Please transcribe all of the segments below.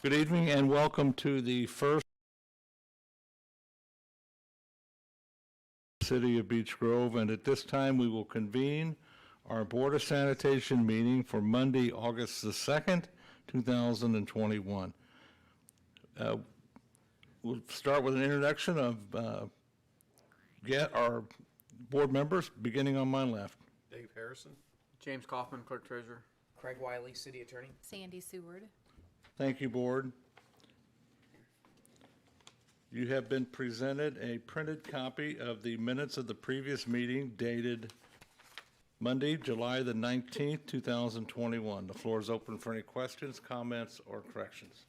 Good evening and welcome to the first City of Beech Grove, and at this time we will convene our Board of Sanitation meeting for Monday, August the 2nd, 2021. We'll start with an introduction of our board members, beginning on my left. Dave Harrison. James Kaufman, Clerk Treasurer. Craig Wiley, City Attorney. Sandy Seward. Thank you, Board. You have been presented a printed copy of the minutes of the previous meeting dated Monday, July the 19th, 2021. The floor is open for any questions, comments, or corrections.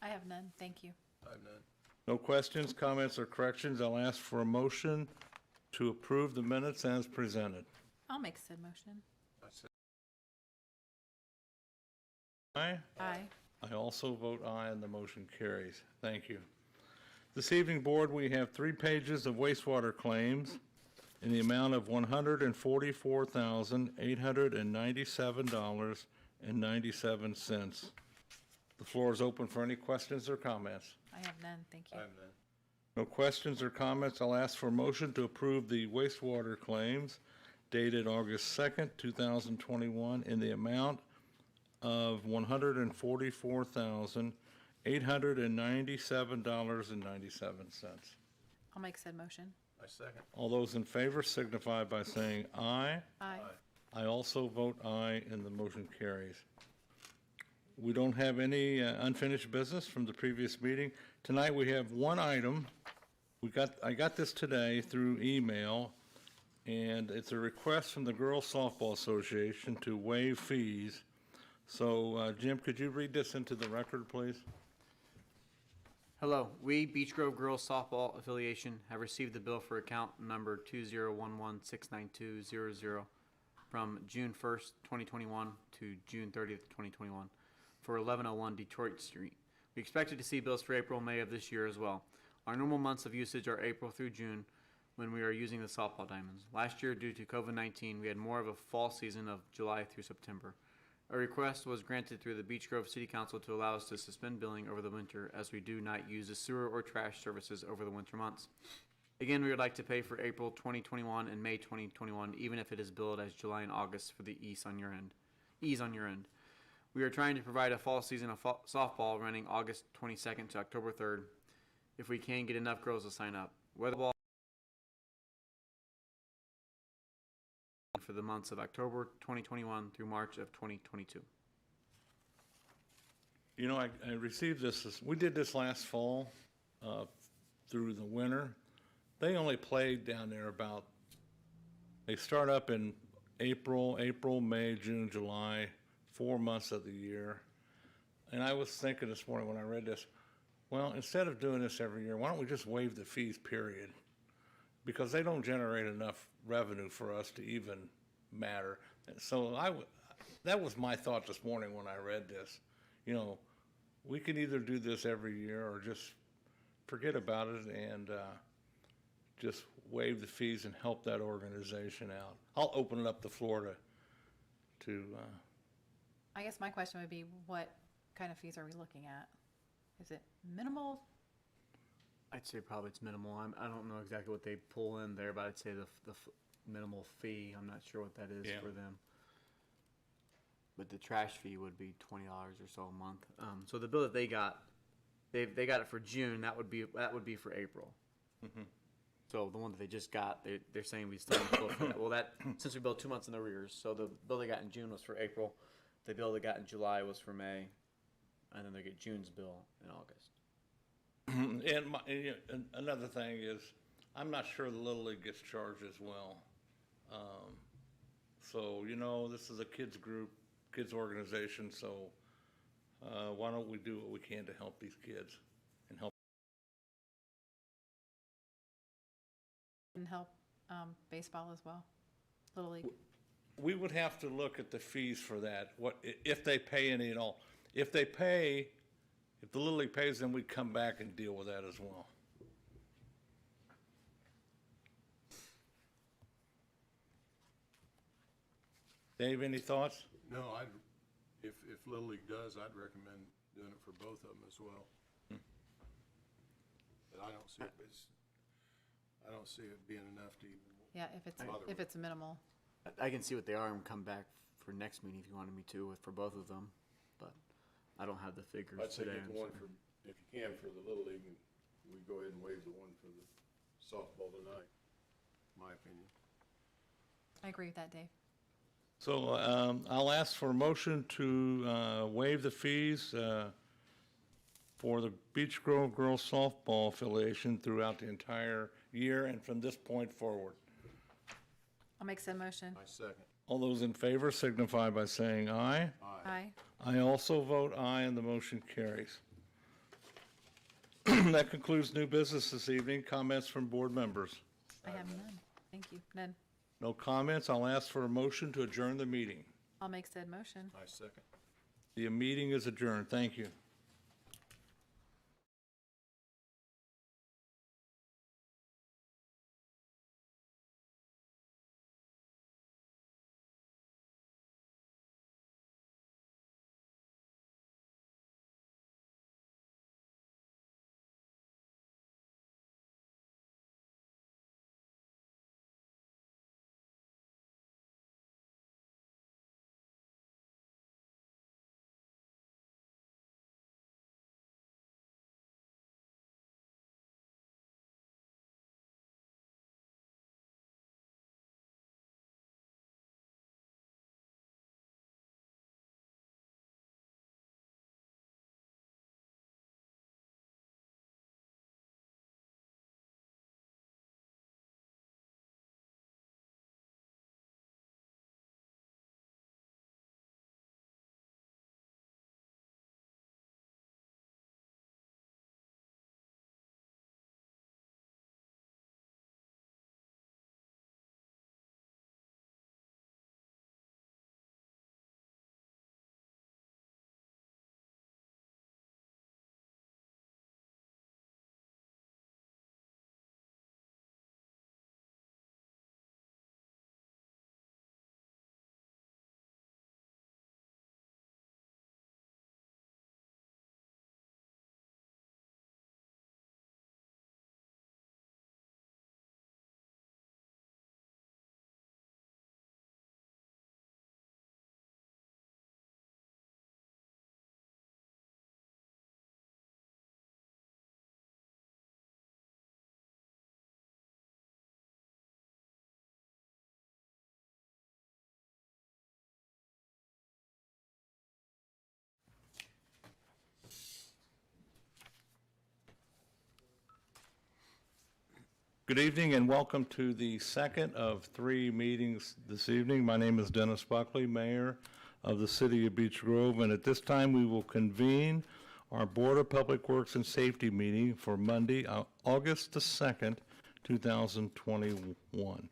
I have none, thank you. I have none. No questions, comments, or corrections. I'll ask for a motion to approve the minutes as presented. I'll make said motion. I said Aye. Aye. I also vote aye, and the motion carries. Thank you. This evening, Board, we have 3 pages of wastewater claims in the amount of $144,897.97. The floor is open for any questions or comments. I have none, thank I you. have none. No questions or comments. I'll ask for a motion to approve the wastewater claims dated August 2nd, 2021 in the amount of $144,897.97. I'll make said motion. I second. All those in favor signify by saying aye. Aye. I also vote aye, and the motion carries. We don't have any unfinished business from the previous meeting. Tonight we have one item. I got this today through email, and it's a request from the Girls Softball Association to waive fees. So, Jim, could you read this into the record, please? Hello, we, Beech Grove Girls Softball Affiliation, have received the bill for account number 201169200 from June 1st, 2021 to June 30th, 2021 for 1101 Detroit Street. We expected to see bills for April and May of this year as well. Our normal months of usage are April through June when we are using the softball diamonds. Last year, due to COVID-19, we had more of a fall season of July through September. A request was granted through the Beech Grove City Council to allow us to suspend billing over the winter as we do not use the sewer or trash services over the winter months. Again, we would like to pay for April 2021 and May 2021, even if it is billed as July and August for the ease on your end. We are trying to provide a fall season of softball running August 22nd to October 3rd if we can get enough girls to sign up. Weather ball for the months of October 2021 through March of 2022. You know, I received this, we did this last fall through the winter. They only played down there they start up in April, May, June, July, 4 months of the year. And I was thinking this morning when I read this, well, instead of doing this every year, why don't we just waive the fees, period? Because they don't generate enough revenue for us to even matter. And so that was my thought this morning when I read this. You know, we can either do this every year or just forget about it and just waive the fees and help that organization out. I'll open it up the floor to I guess my question would be, what kind of fees are we looking at? Is it minimal? I'd say probably it's minimal. I don't know exactly what they pull in there, but I'd say the minimal fee. I'm not sure what that is for them. But the trash fee would be $20 or so a month. So the bill that they got it for June. That would be for April. Mm-hmm. So the one that they just got, they're saying we still need to bill for that. Well, that since we billed 2 months in arrears, so the bill they got in June was for April. The bill they got in July was for May, and then they get June's bill in August. And another thing is, I'm not sure the Little League gets charged as well. So, you know, this is a kids group, kids organization, so why don't we do what we can to help these kids and help. And help baseball as well, Little League. We would have to look at the fees for that, if they pay any at all. If the Little League pays, then we'd come back and deal with that as well. Dave, any thoughts? No, if Little League does, I'd recommend doing it for both of them as well. But I don't see it, I don't see it being enough to even. Yeah, if it's minimal. I can see what they are and come back for next meeting if you wanted me to, for both of them, but I don't have the figures I'd say today. get the one for, if you can, for the Little League, and we go ahead and waive the one for the softball tonight, my opinion. I agree with that, Dave. So I'll ask for a motion to waive the fees for the Beech Grove girls softball affiliation throughout the entire year and from this point forward. I'll make said motion. I second. All those in favor signify by saying aye. Aye. I also vote aye, and the motion carries. That concludes new business this evening. Comments from board members? I have none. Thank you. None. No comments. I'll ask for a motion to adjourn the meeting. I'll make said motion. I second. The meeting is adjourned. Thank you. Good evening and welcome to the second of 3 meetings this evening. My name is Dennis Buckley, Mayor of the City of Beech Grove, and at this time we will convene our Board of Public Works and Safety meeting for Monday, August the 2nd, 2021.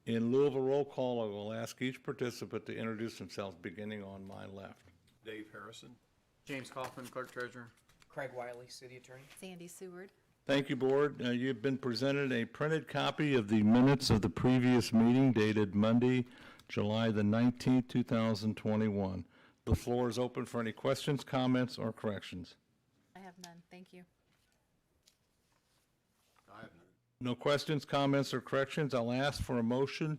In lieu of a roll call, I will ask each participant to introduce themselves, beginning on my left. Dave Harrison. James Kaufman, Clerk Treasurer. Craig Wiley, City Attorney. Sandy Seward. Thank you, Board. You've been presented a printed copy of the minutes of the previous meeting dated Monday, July the 19th, 2021. The floor is open for any questions, comments, or corrections. I have none. Thank you. I have none. No questions, comments, or corrections. I'll ask for a motion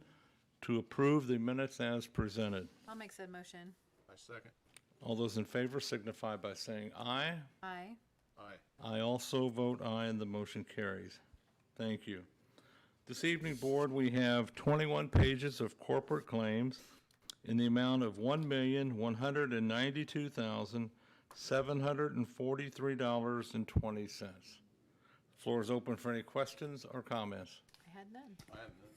to approve the minutes as presented. I'll make said motion. I second. All those in favor signify by saying aye. Aye. Aye. I also vote aye, and the motion carries. Thank you. This evening, Board, we have 21 pages of corporate claims in the amount of $1,192,743.20. Floor is open for any questions or comments. I had none. I have none.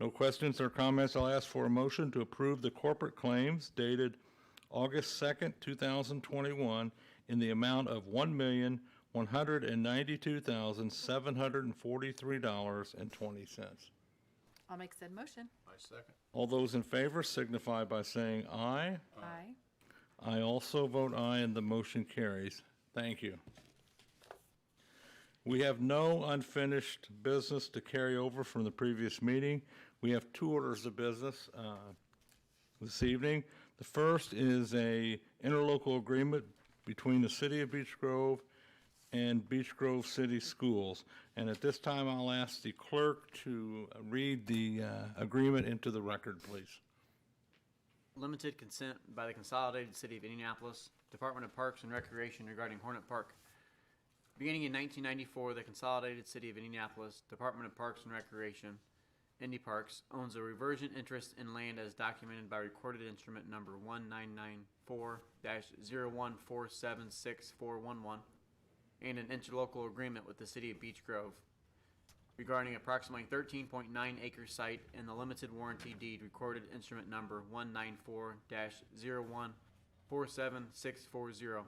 No questions or comments. I'll ask for a motion to approve the corporate claims dated August 2nd, 2021 in the amount of $1,192,743.20. I'll make said motion. I second. All those in favor signify by saying aye. Aye. I also vote aye, and the motion carries. Thank you. We have no unfinished business to carry over from the previous meeting. We have 2 orders of business this evening. The first is a interlocal agreement between the City of Beech Grove and Beech Grove City Schools. And at this time, I'll ask the clerk to read the agreement into the record, please. Limited consent by the Consolidated City of Indianapolis, Department of Parks and Recreation regarding Hornet Park. Beginning in 1994, the Consolidated City of Indianapolis, Department of Parks and Recreation, Indy Parks, owns a reversion interest in land as documented by recorded instrument number 1994-014764111 and an interlocal agreement with the City of Beech Grove regarding approximately 13.9 acre site and the limited warranty deed recorded instrument number 194-0147640.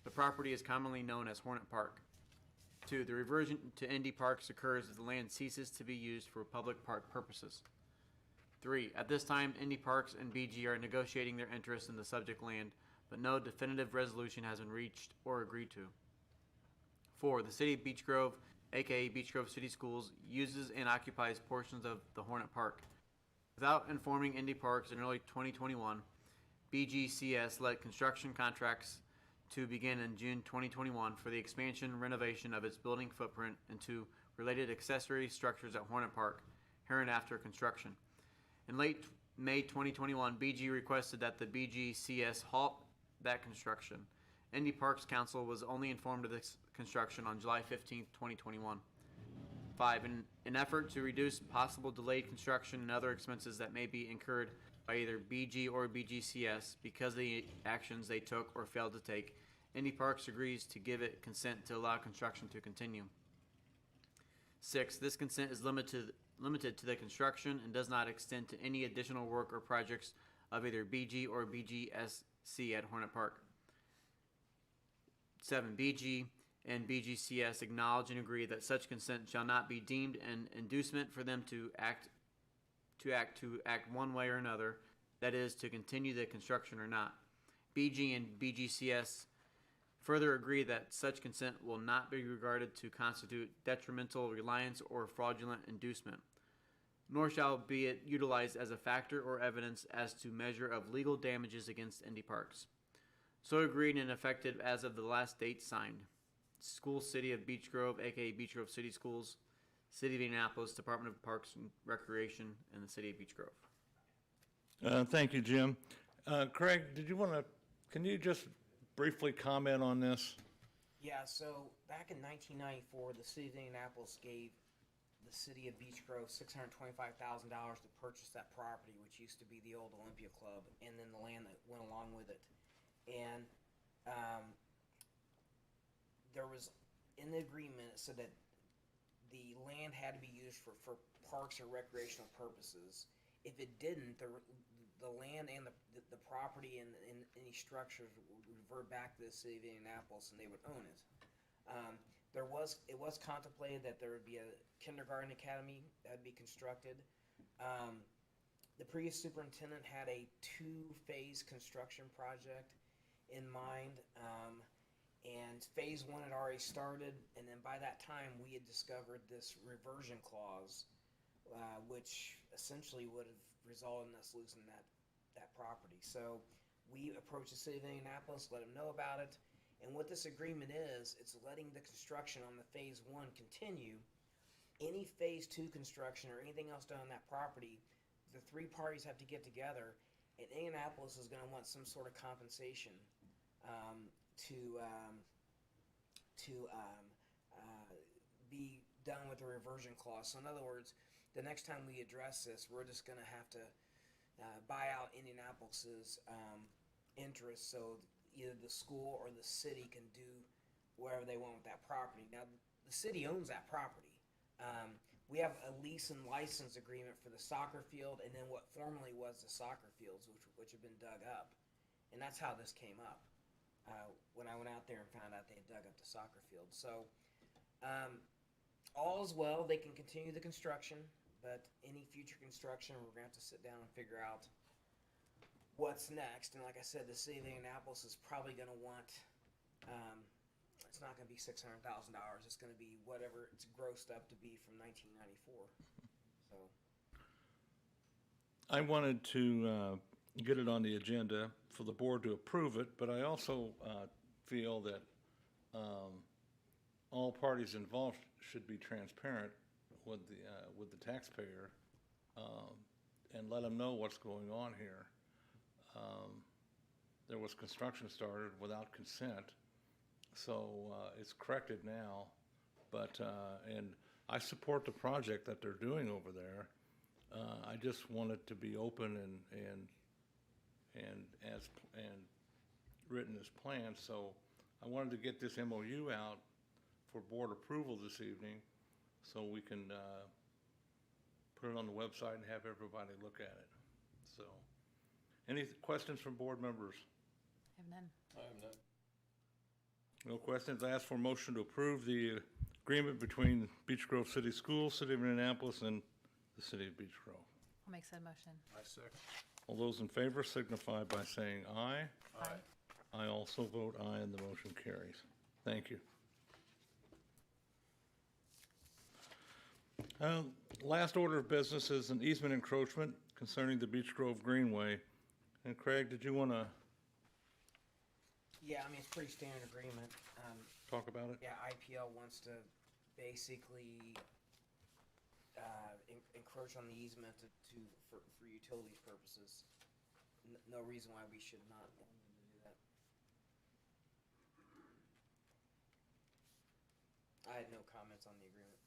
The property is commonly known as Hornet Park. 2. The reversion to Indy Parks occurs if the land ceases to be used for public park purposes. 3. At this time, Indy Parks and BG are negotiating their interest in the subject land, but no definitive resolution has been reached or agreed to. 4. The City of Beech Grove, aka Beech Grove City Schools, uses and occupies portions of the Hornet Park. Without informing Indy Parks in early 2021, BGCS let construction contracts to begin in June 2021 for the expansion and renovation of its building footprint into related accessory structures at Hornet Park, hereinafter construction. In late May 2021, BG requested that the BGCS halt that construction. Indy Parks Council was only informed of this construction on July 15, 2021. 5. In an effort to reduce possible delayed construction and other expenses that may be incurred by either BG or BGCS because of the actions they took or failed to take, Indy Parks agrees to give it consent to allow construction to continue. 6. This consent is limited to the construction and does not extend to any additional work or projects of either BG or BGSC at Hornet Park. 7. BG and BGCS acknowledge and agree that such consent shall not be deemed an inducement for them to act one way or another, that is, to continue the construction or not. BG and BGCS further agree that such consent will not be regarded to constitute detrimental reliance or fraudulent inducement, nor shall be it utilized as a factor or evidence as to measure of legal damages against Indy Parks. So agreed and effective as of the last date signed. School City of Beech Grove, aka Beech Grove City Schools, City of Indianapolis, Department of Parks and Recreation, and the City of Beech Grove. Thank you, Jim. Craig, can you just briefly comment on this? Yeah, so back in 1994, the city of Indianapolis gave the city of Beech Grove $625,000 to purchase that property, which used to be the old Olympia Club, and then the land that went along with it. And there was, in the agreement, it said that the land had to be used for parks or recreational purposes. If it didn't, the land and the property and any structures would revert back to the city of Indianapolis, and they would own it. It was contemplated that there would be a kindergarten academy that would be constructed. The previous superintendent had a 2-phase construction project in mind, and phase 1 had already started, and then by that time we had discovered this reversion clause, which essentially would have resulted in us losing that property. So we approached the city of Indianapolis, let them know about it, and what this agreement is, it's letting the construction on the phase 1 continue. Any phase 2 construction or anything else done on that property, the 3 parties have to get together, and Indianapolis is going to want some sort of compensation to be done with the reversion clause. So in other words, the next time we address this, we're just going to have to buy out Indianapolis's interest, so either the school or the city can do whatever they want with that property. Now, the city owns that property. We have a lease and license agreement for the soccer field, and then what formerly was the soccer fields, which have been dug up. And that's how this came up. When I went out there and found out they had dug up the soccer field. So all is well. They can continue the construction, but any future construction, we're going to have to sit down and figure out what's next. And like I said, the city of Indianapolis is probably going to want, it's not going to be $600,000. It's going to be whatever it's grossed up to be from 1994. So I wanted to get it on the agenda for the board to approve it, but I also feel that all parties involved should be transparent with the taxpayer, and let them know what's going on here. There was construction started without consent, so it's corrected now. But and I support the project that they're doing over there. I just want it to be open and written as planned. So I wanted to get this MOU out for board approval this evening, so we can put it on the website and have everybody look at it. So, any questions from board members? I have none. I have none. No questions. I ask for a motion to approve the agreement between Beech Grove City Schools, City of Indianapolis, and the City of Beech Grove. I'll make said motion. I second. All those in favor signify by saying aye. Aye. I also vote aye, and the motion carries. Thank you. Last order of business is an easement encroachment concerning the Beech Grove Greenway. And Craig, did you want to Yeah, I mean, it's pretty standard agreement. talk about it? Yeah, IPL wants to basically encroach on the easement for utilities purposes. No reason why we should not want them to do that. I had no comments on the agreement.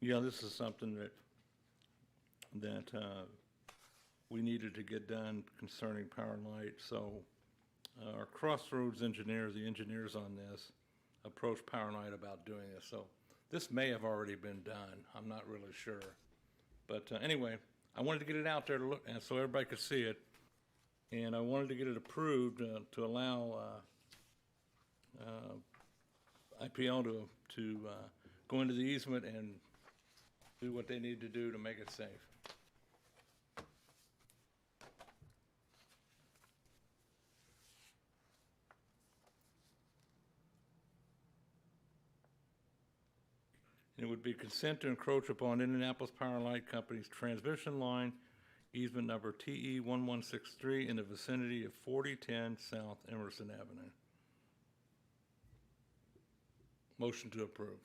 Yeah, this is something that we needed to get done concerning Power and Light. So our Crossroads engineer, the engineers on this, approached Power and Light about doing this. So this may have already been done. I'm not really sure. But anyway, I wanted to get it out there to look, and so everybody could see it. And I wanted to get it approved to allow IPL to go into the easement and do what they need to do to make it safe. And it would be consent to encroach upon Indianapolis Power and Light Company's transmission line, easement number TE 1163 in the vicinity of 4010 South Emerson Avenue. Motion to approve.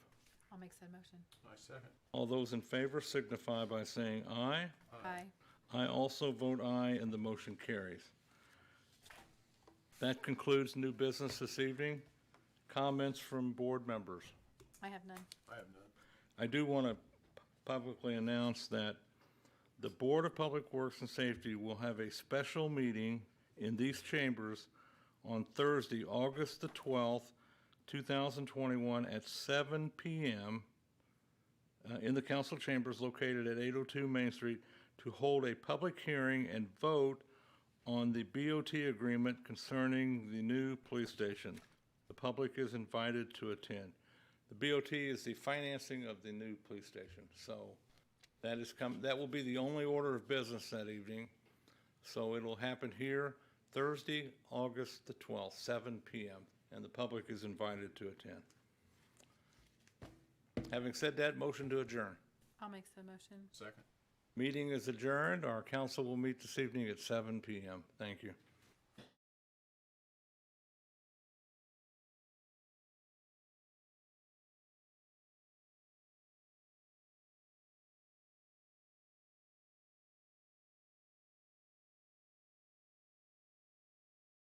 I'll make said motion. I second. All those in favor signify by saying aye. Aye. I also vote aye, and the motion carries. That concludes new business this evening. Comments from board members? I have none. I have none. I do want to publicly announce that the Board of Public Works and Safety will have a special meeting in these chambers on Thursday, August the 12th, 2021 at 7 p.m. In the council chambers located at 802 Main Street to hold a public hearing and vote on the BOT agreement concerning the new police station. The public is invited to attend. The BOT is the financing of the new police station. So that will be the only order of business that evening. So it'll happen here Thursday, August the 12th, 7 p.m. And the public is invited to attend. Having said that, motion to adjourn. I'll make said motion. Second. Meeting is adjourned. Our council will meet this evening at 7 p.m. Thank you.